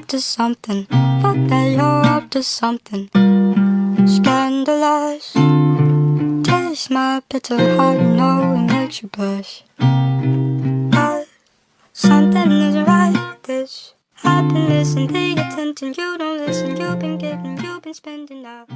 up to something. Fuck that you're up to something. Scandalous. Taste my bitter heart, you know it makes you blush. But something isn't right. This happiness and the attention you don't listen. You've been giving, you've been spending now.